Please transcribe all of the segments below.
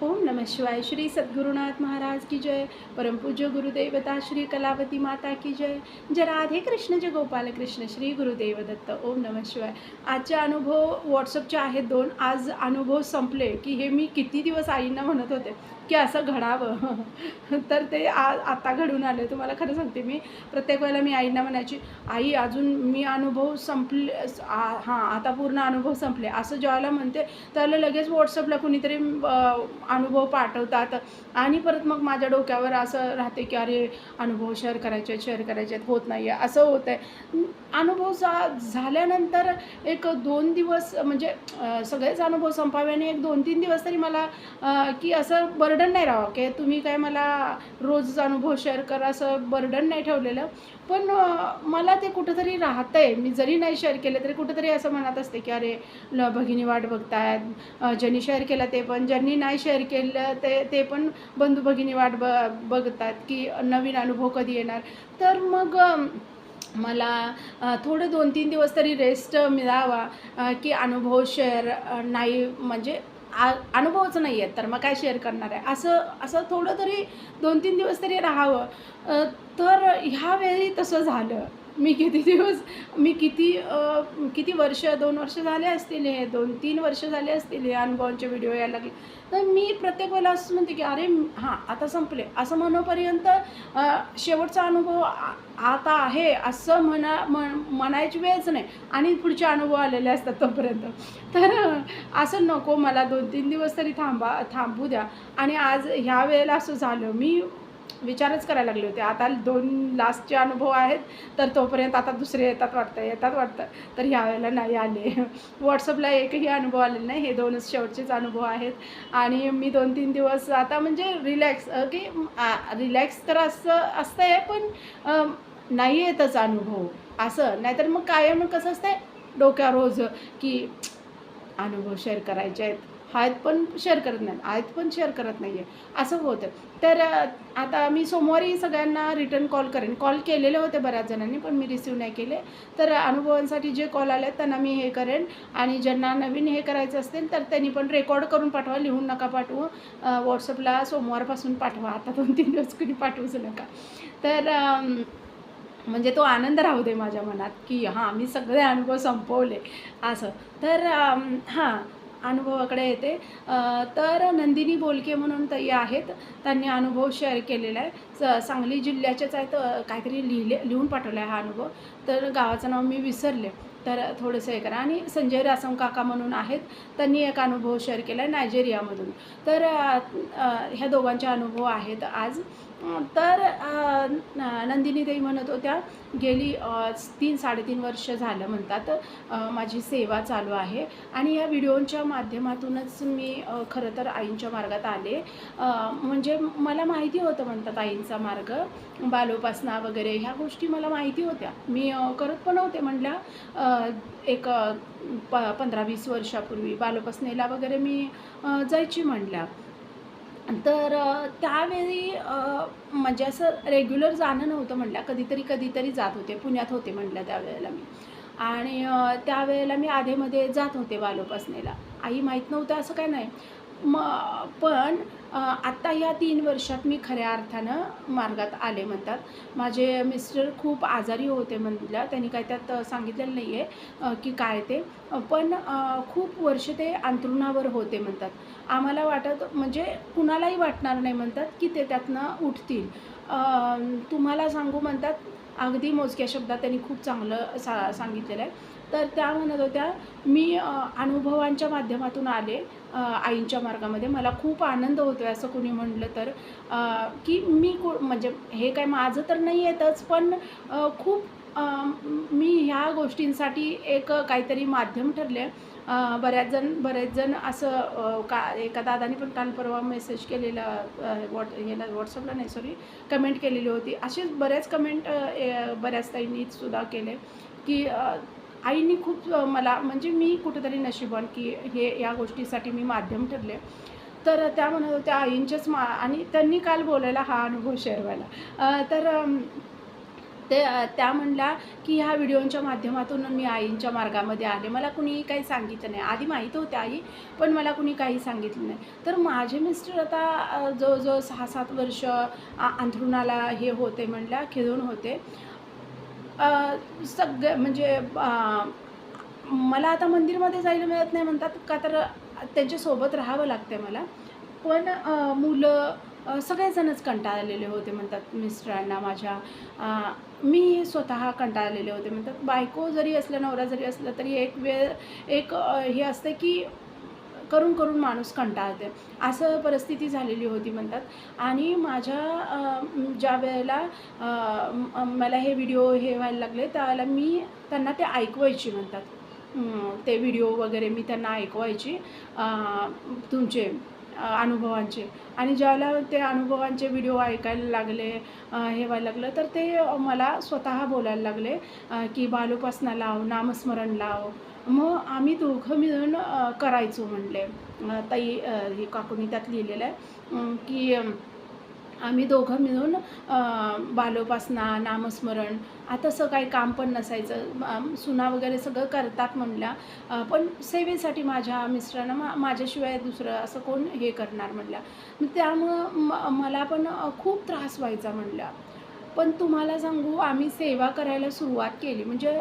ओम नमः शिवाय. श्री सद्गुरुनाथ महाराज की जय. परमपूज्य गुरुदेवता श्री कलावती माता की जय. जय राधे कृष्ण, जय गोपाल कृष्ण, श्री गुरुदेव दत्त. ओम नमः शिवाय. आजचे अनुभव व्हॉट्सअपचे आहेत 2. आज अनुभव संपले की हे मी किती दिवस आईंना म्हणत होते की असं घडावं. तर ते आता घडून आले. तुम्हाला खरं सांगते, मी प्रत्येक वेळेला मी आईंना म्हणायची, आई अजून मी अनुभव संपले, हां आता पूर्ण अनुभव संपले असं ज्यावेळेला म्हणते त्याला लगेच व्हॉट्सअपला कुणीतरी अनुभव पाठवतात आणि परत मग माझ्या डोक्यावर असं राहते की अरे अनुभव शेअर करायचे होत नाही आहे, असं होतं आहे. अनुभव झाल्यानंतर एक 2 दिवस म्हणजे सगळेच अनुभव संपावे आणि एक 2-3 दिवस तरी मला की असं बर्डन नाही राहावं की तुम्ही काय मला रोज अनुभव शेअर करा, असं बर्डन नाही ठेवलेलं. पण मला ते कुठंतरी राहतं आहे. मी जरी नाही शेअर केलं तरी कुठंतरी असं म्हणत असते की अरे भगिनी वाट बघतायत, ज्यांनी शेअर केलं ते पण, ज्यांनी नाही शेअर केलं ते पण बंधू भगिनी वाट बघतात की नवीन अनुभव कधी येणार. तर मग मला थोडे 2-3 दिवस तरी रेस्ट मिळावा की अनुभव शेअर नाही म्हणजे अनुभवच नाही आहेत तर मग काय शेअर करणार आहे, असं असं थोडं तरी 2-3 दिवस तरी राहावं. तर ह्यावेळी तसं झालं. मी किती वर्ष, 2 वर्ष झाले असतील, हे 2-3 वर्ष झाले असतील हे अनुभवांचे व्हिडिओ यायला लागले. तर मी प्रत्येक वेळेला असं म्हणते की अरे हां आता संपले असं म्हणोपर्यंत शेवटचा अनुभव आता आहे असं म्हणायची वेळच नाही आणि पुढचे अनुभव आलेले असतात तोपर्यंत. तर असं नको, मला 2-3 दिवस तरी थांबू द्या. आणि आज ह्या वेळेला असं झालं. मी विचारच करायला लागले होते, आता 2 लास्टचे अनुभव आहेत तर तोपर्यंत आता दुसरे येतात वाटतं. तर ह्यावेळेला नाही आले. व्हॉट्सअपला एकही अनुभव आलेला नाही. हे 2च शेवटचेच अनुभव आहेत. आणि मी 2-3 दिवस आता म्हणजे रिलॅक्स की रिलॅक्स तर असतं आहे पण नाही येतच अनुभव असं. नाहीतर मग कायम कसं असतंय डोक्यावर रोज की अनुभव शेअर करायचे आहेत पण शेअर करत नाही आहे, असं होतं. तर आता मी सोमवारी सगळ्यांना रिटर्न कॉल केलेले होते बऱ्याच जणांनी, पण मी रिसीव नाही केले. तर अनुभवांसाठी जे कॉल आले त्यांना मी हे करेन आणि ज्यांना नवीन हे करायचं असतील तर त्यांनी पण रेकॉर्ड करून पाठवा, लिहून नका पाठवू. व्हॉट्सअपला सोमवारपासून पाठवा, आता 2-3 दिवस कुणी पाठवूच नका. तर म्हणजे तो आनंद राहू दे माझ्या मनात की हां मी सगळे अनुभव संपवले असं. तर हां अनुभवाकडे येते. तर नंदिनी बोलके म्हणून ताई आहेत, त्यांनी अनुभव शेअर केलेला आहे. सांगली जिल्ह्याच्याच आहेत, काहीतरी लिहून पाठवला आहे हा अनुभव. तर गावाचं नाव मी विसरले, तर थोडंसं हे करा. आणि संजय रासम काका म्हणून आहेत, त्यांनी एक अनुभव शेअर केला आहे नायजेरियामधून. तर ह्या दोघांचे अनुभव आहेत आज. तर नंदिनीताई म्हणत होत्या गेली 3-3.5 वर्ष झालं म्हणतात माझी सेवा चालू आहे आणि या व्हिडिओच्या माध्यमातूनच मी खरं तर आईंच्या मार्गात आले. म्हणजे मला माहिती होतं म्हणतात आईंचा मार्ग, बालोपासना वगैरे ह्या गोष्टी मला माहिती होत्या. मी करत पण होते म्हटल्या एक 15-20 वर्षापूर्वी बालोपासनेला वगैरे मी जायची म्हटल्या. तर त्यावेळी म्हणजे असं रेग्युलर जाणं नव्हतं म्हटल्या, कधीतरी जात होते. पुण्यात होते म्हटल्या त्यावेळेला मी. आणि त्यावेळेला मी आधेमध्ये जात होते बालोपासनेला. आई माहीत नव्हतं असं काही नाही. पण आत्ता ह्या 3 वर्षात मी खऱ्या अर्थानं मार्गात आले म्हणतात. माझे मिस्टर खूप आजारी होते म्हटल्या, त्यांनी काय त्यात सांगितलेलं नाही आहे की काय ते. पण खूप वर्ष ते अंथरुणावर होते म्हणतात. आम्हाला वाटत म्हणजे कुणालाही वाटणार नाही म्हणतात की ते त्यातनं उठतील. तुम्हाला सांगू म्हणतात, अगदी मोजक्या शब्दात त्यांनी खूप चांगलं सांगितलेलं आहे. तर त्या म्हणत होत्या मी अनुभवांच्या माध्यमातून आले आईंच्या मार्गामध्ये. मला खूप आनंद होतो आहे असं कुणी म्हटलं तर की मी म्हणजे हे काय माझं तर नाही येतच, पण खूप मी ह्या गोष्टींसाठी एक काहीतरी माध्यम ठरले. बरेच जण असं एका दादानी पण काल परवा मेसेज केलेला व्हॉट्सअपला नाही सॉरी कमेंट केलेली होती. असेच बऱ्याच कमेंट बऱ्याच ताईंनी सुद्धा केले की आईनी खूप मला म्हणजे मी कुठेतरी नशिबान की या गोष्टीसाठी मी माध्यम ठरले. तर त्या म्हणत होत्या आईंच्याच आणि त्यांनी काल बोलायला हा अनुभव शेअर व्हायला. तर त्या म्हणल्या की ह्या व्हिडिओच्या माध्यमातून मी आईंच्या मार्गामध्ये आले. मला कुणी काही सांगितलं नाही. आधी माहीत होते आई, पण मला कुणी काही सांगितलं नाही. तर माझे मिस्टर आता जवळजवळ 6-7 वर्ष अंथरुणाला हे होते म्हणल्या, खिळून होते. सगळे म्हणजे मला आता मंदिरमध्ये जायला मिळत नाही म्हणतात, का तर त्यांच्यासोबत राहावं लागते मला. पण मुलं सगळेजणच कंटाळलेले होते म्हणतात मिस्टरांना माझ्या. मी स्वतः कंटाळलेले होते म्हणतात. बायको जरी असलं, नवरा जरी असलं, तरी एक वेळ हे असते की करून करून माणूस कंटाळते, असं परिस्थिती झालेली होती म्हणतात. आणि ज्या वेळेला मला हे व्हिडिओ हे व्हायला लागले, त्यावेळेला मी त्यांना ते ऐकवायची म्हणतात. ते व्हिडिओ वगैरे मी त्यांना ऐकवायची तुमचे अनुभवांचे. आणि ज्यावेळेला ते अनुभवांचे व्हिडिओ ऐकायला लागले, हे व्हायला लागलं, तर ते मला स्वतः बोलायला लागले की बालोपासना लाव, नामस्मरण लाव. मग आम्ही दोघं मिळून करायचो म्हणले. ताई हे काकूनी त्यात लिहिलेलं आहे की आम्ही दोघं मिळून बालोपासना, नामस्मरण. तसं काही काम पण नसायचं, सुना वगैरे सगळं करतात म्हणल्या, पण सेवेसाठी माझ्या मिस्टरांना माझ्याशिवाय दुसरं असं कोण हे करणार म्हणल्या. त्यामुळं मला पण खूप त्रास व्हायचा म्हणल्या. पण तुम्हाला सांगू, आम्ही सेवा करायला सुरुवात केली म्हणजे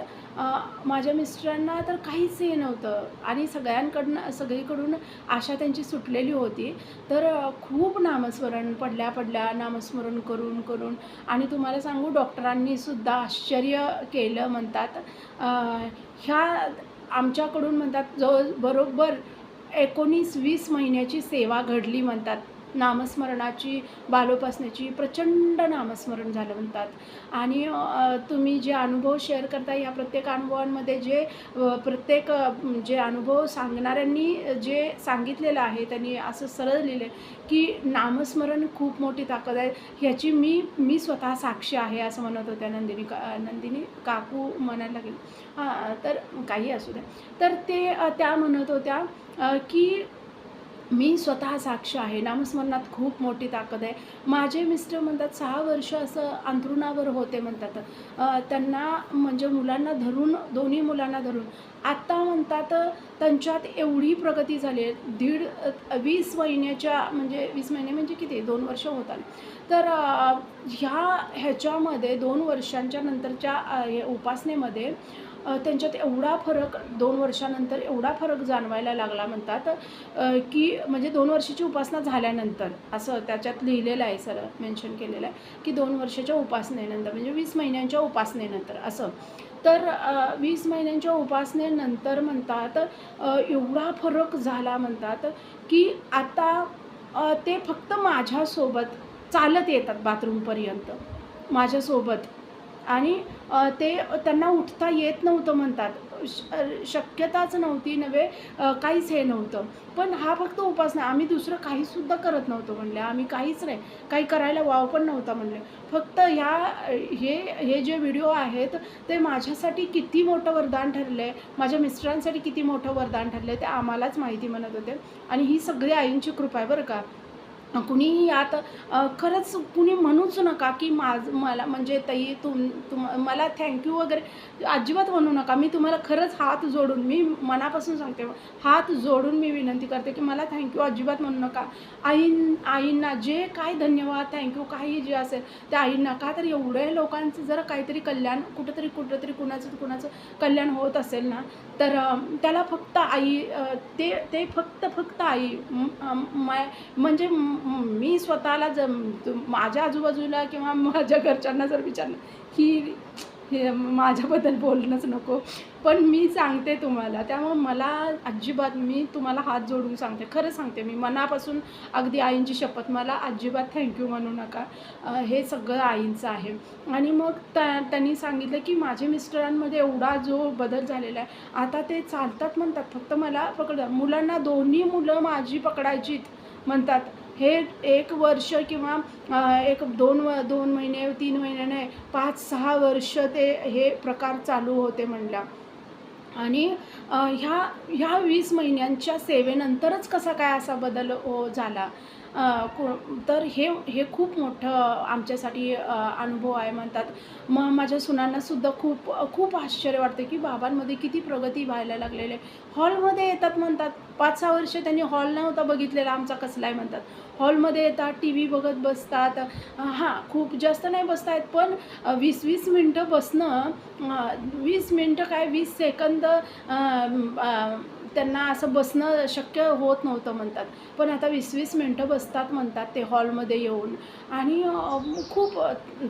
माझ्या मिस्टरांना तर काहीच हे नव्हतं आणि सगळीकडून आशा त्यांची सुटलेली होती. तर खूप नामस्मरण पडल्या नामस्मरण करून करून, आणि तुम्हाला सांगू डॉक्टरांनीसुद्धा आश्चर्य केलं म्हणतात. ह्या आमच्याकडून म्हणतात बरोबर 19-20 महिन्याची सेवा घडली म्हणतात. नामस्मरणाची, बालोपासनेची प्रचंड नामस्मरण झालं म्हणतात. आणि तुम्ही जे अनुभव शेअर करता, या प्रत्येक अनुभवांमध्ये प्रत्येक जे अनुभव सांगणाऱ्यांनी जे सांगितलेलं आहे, त्यांनी असं सरळ लिहिलं की नामस्मरण खूप मोठी ताकद आहे. ह्याची मी स्वतः साक्षी आहे, असं म्हणत होत्या नंदिनी काकू म्हणायला लागेल. तर काही असू द्या. तर त्या म्हणत होत्या की मी स्वतः साक्ष आहे, नामस्मरणात खूप मोठी ताकद आहे. माझे मिस्टर म्हणतात 6 वर्ष असं अंथरुणावर होते म्हणतात. त्यांना म्हणजे मुलांना धरून, दोन्ही मुलांना धरून, आत्ता म्हणतात त्यांच्यात एवढी प्रगती झाली आहे. 20 महिन्याच्या म्हणजे 20 महिने म्हणजे किती, 2 वर्ष होत आले. तर ह्याच्यामध्ये 2 वर्षांच्या नंतरच्या उपासनेमध्ये त्यांच्यात एवढा फरक, 2 वर्षानंतर एवढा फरक जाणवायला लागला म्हणतात की म्हणजे 2 वर्षाची उपासना झाल्यानंतर, असं त्याच्यात लिहिलेलं आहे, सरळ मेन्शन केलेलं आहे की 2 वर्षाच्या उपासनेनंतर म्हणजे 20 महिन्यांच्या उपासनेनंतर असं. तर 20 महिन्यांच्या उपासनेनंतर म्हणतात एवढा फरक झाला म्हणतात की आता ते फक्त माझ्यासोबत चालत येतात बाथरूमपर्यंत माझ्यासोबत. आणि त्यांना उठता येत नव्हतं म्हणतात, शक्यताच नव्हती नव्हे, काहीच हे नव्हतं. पण हा फक्त उपासना, आम्ही दुसरं काहीसुद्धा करत नव्हतो म्हणले, आम्ही काहीच नाही, काही करायला वाव पण नव्हता म्हणले. फक्त हे जे व्हिडिओ आहेत ते माझ्यासाठी किती मोठं वरदान ठरलं आहे, माझ्या मिस्टरांसाठी किती मोठं वरदान ठरलं आहे, ते आम्हालाच माहिती म्हणत होते. आणि ही सगळी आईंची कृपा आहे बरं का. कुणीही यात खरंच कुणी म्हणूच नका की मला म्हणजे ताई मला थँक्यू वगैरे अजिबात म्हणू नका. मी तुम्हाला खरंच हात जोडून, मी मनापासून सांगते, हात जोडून मी विनंती करते की मला थँक्यू अजिबात म्हणू नका. आईंना जे काय धन्यवाद, थँक्यू काही जे असेल त्या आईंना. का तर एवढ्या लोकांचं जर काहीतरी कल्याण कुठंतरी कुणाचं कल्याण होत असेल ना, तर त्याला फक्त आई, ते फक्त आई म्हणजे मी स्वतःला माझ्या आजूबाजूला किंवा माझ्या घरच्यांना जर विचारलं की हे माझ्याबद्दल बोलणंच नको, पण मी सांगते तुम्हाला. त्यामुळे मला अजिबात, मी तुम्हाला हात जोडून सांगते, खरं सांगते, मी मनापासून अगदी आईंची शपथ, मला अजिबात थँक्यू म्हणू नका. हे सगळं आईंचं आहे. आणि मग त्यांनी सांगितलं की माझ्या मिस्टरांमध्ये एवढा जो बदल झालेला आहे, आता ते चालतात म्हणतात, फक्त मला मुलांना, दोन्ही मुलं माझी पकडायचीत म्हणतात. हे 1 वर्ष किंवा 2 महिने 3 महिने नाही, 5-6 वर्ष ते हे प्रकार चालू होते म्हणल्या. आणि ह्या 20 महिन्यांच्या सेवेनंतरच कसा काय असा बदल झाला. अ, को तर हे खूप मोठं आमच्यासाठी अनुभव आहे म्हणतात. मग माझ्या सुनांनासुद्धा खूप आश्चर्य वाटतं, की बाबांमध्ये किती प्रगती व्हायला लागलेली आहे. हॉलमध्ये येतात म्हणतात. 5-6 वर्ष त्यांनी हॉल नव्हता बघितलेला आमचा कसला आहे म्हणतात. हॉलमध्ये येतात, टीव्ही बघत बसतात. हां, खूप जास्त नाही बसता येत, पण 20-20 मिनिटं बसणं, 20 मिनिटं काय 20 सेकंद त्यांना असं बसणं शक्य होत नव्हतं म्हणतात. पण आता 20-20 मिनिटं बसतात म्हणतात ते हॉलमध्ये येऊन. आणि खूप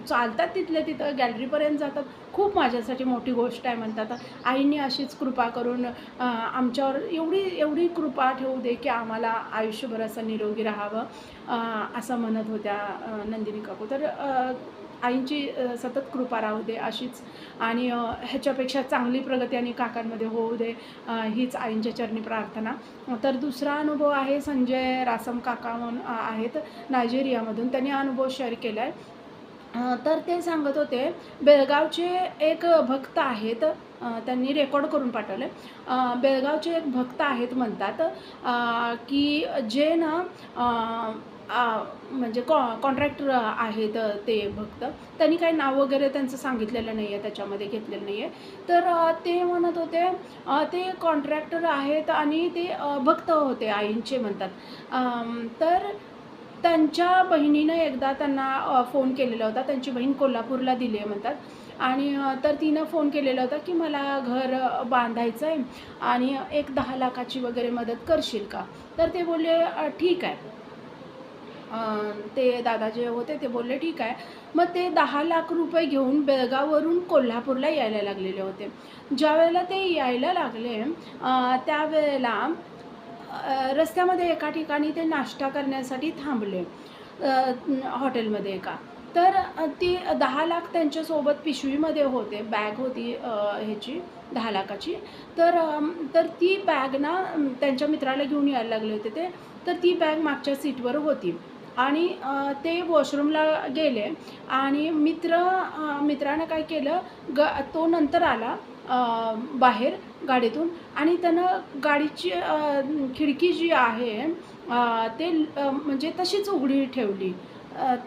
चालतात तिथल्या तिथं गॅलरीपर्यंत जातात. खूप माझ्यासाठी मोठी गोष्ट आहे म्हणतात. आईने अशीच कृपा करून आमच्यावर एवढी एवढी कृपा ठेवू दे, की आम्हाला आयुष्यभर असं निरोगी राहावं, असं म्हणत होत्या नंदिनी काकू. तर आईंची सतत कृपा राहू दे अशीच, आणि ह्याच्यापेक्षा चांगली प्रगती आणि काकांमध्ये होऊ दे, हीच आईंच्या चरणी प्रार्थना. तर दुसरा अनुभव आहे, संजय रासम काका म्हणून आहेत नायजेरियामधून. त्यांनी अनुभव शेअर केला आहे. तर ते सांगत होते, बेळगावचे एक भक्त आहेत, त्यांनी रेकॉर्ड करून पाठवलं आहे. बेळगावचे एक भक्त आहेत म्हणतात, की जे ना म्हणजे कॉन्ट्रॅक्टर आहेत ते भक्त. त्यांनी काही नाव वगैरे त्यांचं सांगितलेलं नाही आहे, त्याच्यामध्ये घेतलेलं नाही आहे. तर ते म्हणत होते, ते कॉन्ट्रॅक्टर आहेत आणि ते भक्त होते आईंचे म्हणतात. तर त्यांच्या बहिणीनं एकदा त्यांना फोन केलेला होता. त्यांची बहीण कोल्हापूरला दिली आहे म्हणतात. आणि तर तिनं फोन केलेला होता, की मला घर बांधायचं आहे आणि एक 10 लाखाची वगैरे मदत करशील का? तर ते बोलले ठीक आहे. ते दादा जे होते ते बोलले ठीक आहे. मग ते 10 लाख रुपये घेऊन बेळगाववरून कोल्हापूरला यायला लागलेले होते. ज्यावेळेला ते यायला लागले, त्यावेळेला रस्त्यामध्ये एका ठिकाणी ते नाश्ता करण्यासाठी थांबले, हॉटेलमध्ये एका. तर ती 10 लाख त्यांच्यासोबत पिशवीमध्ये होते, बॅग होती ह्याची 10 लाखाची. तर तर ती बॅग ना त्यांच्या मित्राला घेऊन यायला लागले होते ते. तर ती बॅग मागच्या सीटवर होती आणि ते वॉशरूमला गेले आणि मित्रानं काय केलं, तो नंतर आला बाहेर गाडीतून, आणि त्यानं गाडीची खिडकी जी आहे ते म्हणजे तशीच उघडी ठेवली.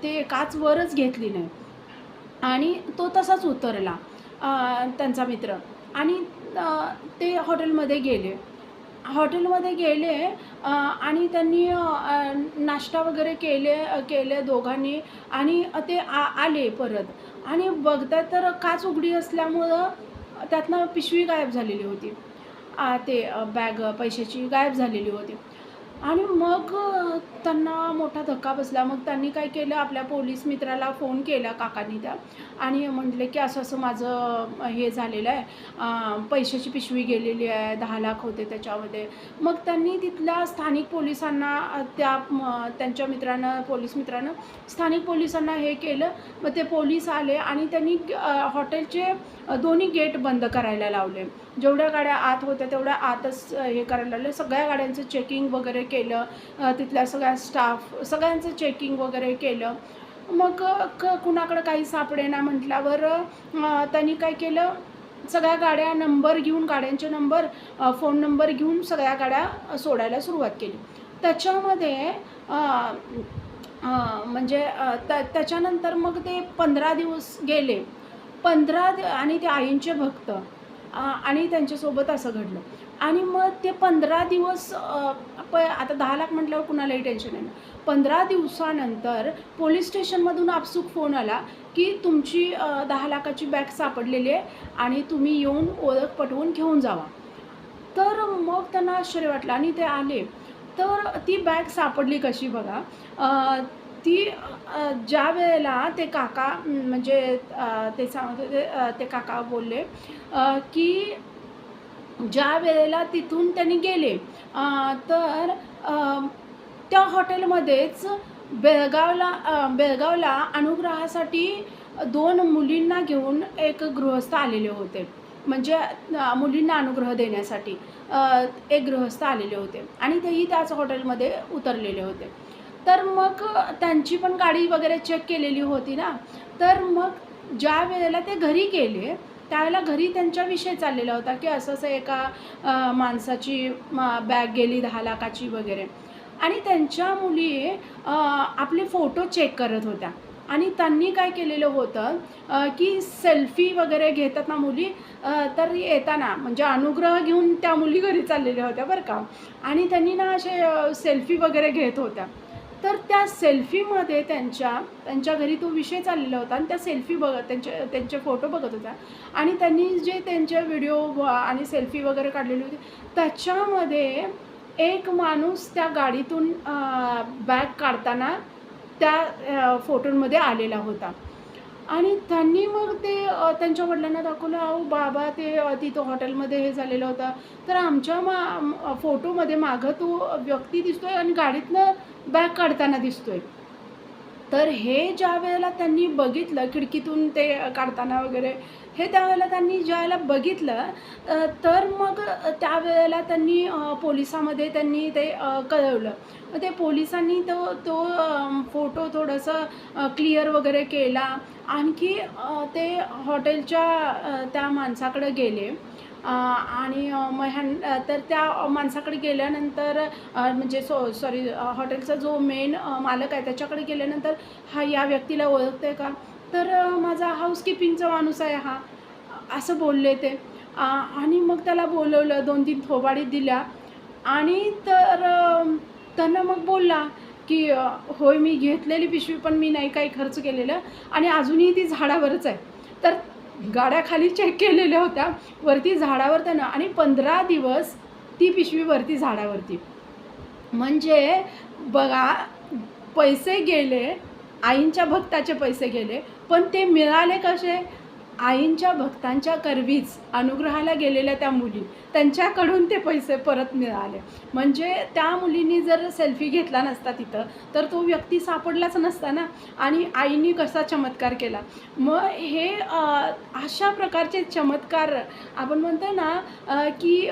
ते काच वरच घेतली नाही आणि तो तसाच उतरला, त्यांचा मित्र. आणि ते हॉटेलमध्ये गेले आणि त्यांनी नाश्ता वगैरे केले दोघांनी, आणि ते आले परत आणि बघतात तर काच उघडी असल्यामुळं त्यातनं पिशवी गायब झालेली होती. ते बॅग पैशाची गायब झालेली होती. आणि मग त्यांना मोठा धक्का बसला. मग त्यांनी काय केलं, आपल्या पोलीस मित्राला फोन केला काकांनी त्या, आणि म्हटले की असं-असं माझं हे झालेलं आहे, पैशाची पिशवी गेलेली आहे, 10 लाख होते त्याच्यामध्ये. मग त्यांनी तिथल्या स्थानिक पोलिसांना त्यांच्या पोलीस मित्रानं स्थानिक पोलिसांना हे केलं. मग ते पोलीस आले आणि त्यांनी हॉटेलचे दोन्ही गेट बंद करायला लावले. जेवढ्या गाड्या आत होत्या तेवढ्या आतच हे करायला लावले. सगळ्या गाड्यांचं चेकिंग वगैरे केलं. तिथल्या सगळ्या स्टाफ सगळ्यांचं चेकिंग वगैरे केलं. मग कुणाकडं काही सापडेना म्हटल्यावर त्यांनी काय केलं, सगळ्या गाड्या नंबर घेऊन, गाड्यांचे नंबर, फोन नंबर घेऊन सगळ्या गाड्या सोडायला सुरुवात केली. त्याच्यामध्ये म्हणजे त्याच्यानंतर मग ते 15 दिवस गेले. आणि ते आईंचे भक्त, आणि त्यांच्यासोबत असं घडलं. आणि मग ते 15 दिवस आता 10 लाख म्हटल्यावर कुणालाही टेन्शन आहे ना. 15 दिवसानंतर पोलीस स्टेशनमधून आपसूक फोन आला, की तुमची 10 लाखाची बॅग सापडलेली आहे आणि तुम्ही येऊन ओळख पटवून घेऊन जावा. तर मग त्यांना आश्चर्य वाटलं आणि ते आले. तर ती बॅग सापडली कशी बघा. ती ज्या वेळेला ते काका म्हणजे ते सांगत होते, ते काका बोलले की ज्या वेळेला तिथून त्यांनी गेले, तर त्या हॉटेलमध्येच बेळगावला अनुग्रहासाठी 2 मुलींना घेऊन एक गृहस्थ आलेले होते. म्हणजे मुलींना अनुग्रह देण्यासाठी एक गृहस्थ आलेले होते आणि तेही त्याच हॉटेलमध्ये उतरलेले होते. तर मग त्यांची पण गाडी वगैरे चेक केलेली होती ना. तर मग ज्या वेळेला ते घरी गेले, त्यावेळेला घरी त्यांच्याविषयी चाललेला होता की असं असं एका माणसाची बॅग गेली 10 लाखाची वगैरे. आणि त्यांच्या मुली आपले फोटो चेक करत होत्या आणि त्यांनी काय केलेलं होतं की सेल्फी वगैरे घेतात ना मुली, तर येताना म्हणजे अनुग्रह घेऊन त्या मुली घरी चाललेल्या होत्या बरं का. आणि त्यांनी ना असे सेल्फी वगैरे घेत होत्या. तर त्या सेल्फीमध्ये त्यांच्या घरी तो विषय चाललेला होता आणि त्या सेल्फी बघत त्यांचे फोटो बघत होत्या. आणि त्यांनी जे त्यांचे व्हिडिओ आणि सेल्फी वगैरे काढलेली होती त्याच्यामध्ये एक माणूस त्या गाडीतून बॅग काढताना त्या फोटोंमध्ये आलेला होता. आणि त्यांनी मग ते त्यांच्या वडिलांना दाखवलं, अहो बाबा ते तिथं हॉटेलमध्ये हे झालेलं होतं, तर आमच्या फोटोमध्ये मागं तो व्यक्ती दिसतोय आणि गाडीतनं बॅग काढताना दिसतोय. तर हे ज्या वेळेला त्यांनी बघितलं खिडकीतून ते काढताना वगैरे, हे त्यावेळेला त्यांनी ज्यावेळेला बघितलं तर मग त्यावेळेला त्यांनी पोलिसामध्ये त्यांनी ते कळवलं. मग ते पोलिसांनी तो तो फोटो थोडंसं क्लिअर वगैरे केला. आणखी ते हॉटेलच्या त्या माणसाकडे गेले. आणि तर त्या माणसाकडे गेल्यानंतर म्हणजे सॉरी हॉटेलचा जो मेन मालक आहे त्याच्याकडे गेल्यानंतर, हा या व्यक्तीला ओळखते का? तर माझा हाऊसकीपिंगचा माणूस आहे हा, असं बोलले ते. आणि मग त्याला बोलवलं, 2-3 थोबाडी दिल्या आणि तर त्यांना मग बोलला की होय मी घेतलेली पिशवी पण मी नाही काही खर्च केलेलं आणि अजूनही ती झाडावरच आहे. तर गाड्या खाली चेक केलेल्या होत्या, वरती झाडावर त्यानं, आणि 15 दिवस ती पिशवी वरती झाडावरती. म्हणजे बघा, पैसे गेले, आईंच्या भक्ताचे पैसे गेले, पण ते मिळाले कसे? आईंच्या भक्तांच्या करवीच अनुग्रहाला गेलेल्या त्या मुली, त्यांच्याकडून ते पैसे परत मिळाले. म्हणजे त्या मुलींनी जर सेल्फी घेतला नसता तिथं, तर तो व्यक्ती सापडलाच नसता ना. आणि आईनी कसा चमत्कार केला. मग हे अशा प्रकारचे चमत्कार आपण म्हणतो ना की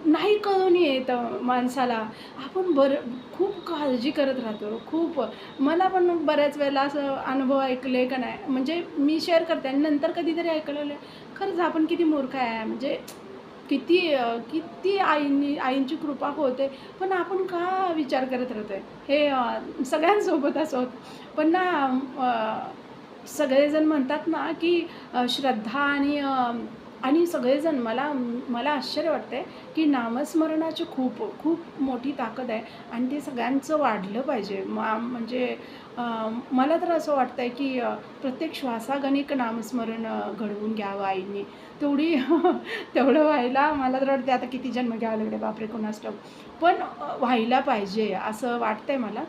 नाही कळून येतं माणसाला. आपण खूप काळजी करत राहतो. खूप मला पण बऱ्याच वेळेला असं अनुभव ऐकले का नाही, म्हणजे मी शेअर करते आणि नंतर कधीतरी ऐकलेलं खरंच आपण किती मूर्ख आहे. म्हणजे किती किती आईंची कृपा होते, पण आपण का विचार करत राहतो आहे. हे सगळ्यांसोबत असं होतं. पण ना सगळेजण म्हणतात ना की श्रद्धा आणि सगळेजण मला आश्चर्य वाटतं की नामस्मरणाची खूप खूप मोठी ताकद आहे आणि ते सगळ्यांचं वाढलं पाहिजे. म्हणजे मला तर असं वाटतं आहे की प्रत्येक श्वासागणिक नामस्मरण घडवून घ्यावं आईंनी. तेवढी तेवढं व्हायला मला तर वाटते आता किती जन्म घ्यावं लागले बापरे कोणास ठाऊक. पण व्हायला पाहिजे असं वाटतं आहे मला.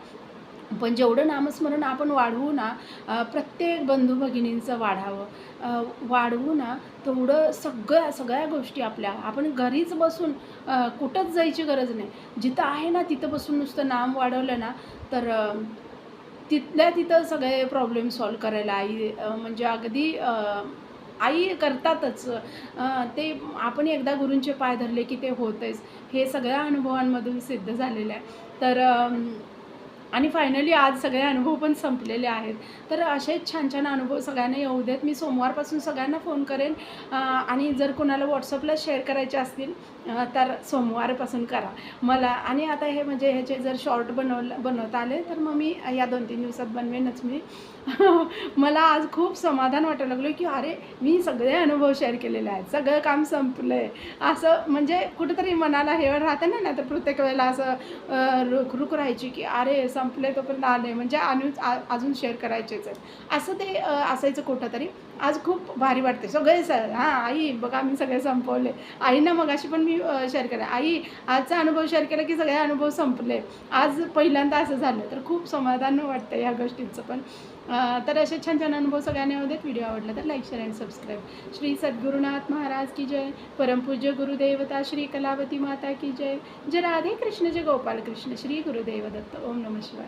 पण जेवढं नामस्मरण आपण वाढवू ना, प्रत्येक बंधू भगिनींचं वाढवू ना, तेवढं सगळ्या गोष्टी आपण घरीच बसून कुठंच जायची गरज नाही. जिथं आहे ना तिथं बसून नुसतं नाम वाढवलं ना, तर तिथल्या तिथं सगळे प्रॉब्लेम सॉल्व करायला म्हणजे अगदी आई करतातच. ते आपण एकदा गुरूंचे पाय धरले की ते होतंच. हे सगळ्या अनुभवांमधून सिद्ध झालेलं आहे. तर आणि फायनली आज सगळे अनुभव पण संपलेले आहेत. तर असेच छान छान अनुभव सगळ्यांना येऊ देत. मी सोमवारपासून सगळ्यांना फोन करेन. आणि जर कोणाला व्हॉट्सअपला शेअर करायचे असतील तर सोमवारपासून करा मला. आणि आता हे म्हणजे ह्याचे जर शॉर्ट बनवता आले तर मग मी या 2-3 दिवसात बनवेनच मी. मला आज खूप समाधान वाटायला लागलं की अरे मी सगळे अनुभव शेअर केलेले आहेत, सगळं काम संपलं आहे. असं म्हणजे कुठंतरी मनाला हे राहतं ना, नाही तर प्रत्येक वेळेला असं रुख राहायची की अरे संपले तोपर्यंत आले म्हणजे अजून शेअर करायचेच आहेत, असं ते असायचं कुठंतरी. आज खूप भारी वाटते. सगळे आई बघा मी सगळे संपवले. आईनं मग अशी पण मी शेअर केलं, आई आजचा अनुभव शेअर केला की सगळे अनुभव संपले. आज पहिल्यांदा असं झालं, तर खूप समाधान वाटतं ह्या गोष्टींचं पण. तर असे छान छान अनुभव सगळ्यांना येऊ देत. व्हिडिओ आवडला तर like share and subscribe. Shri Sadgurunath Maharaj की जय. परमपूज्य गुरुदेवता श्री कलावती माता की जय. जय राधे कृष्ण जय गोपाल कृष्ण. श्री गुरुदेव दत्त. ओम नमः शिवाय.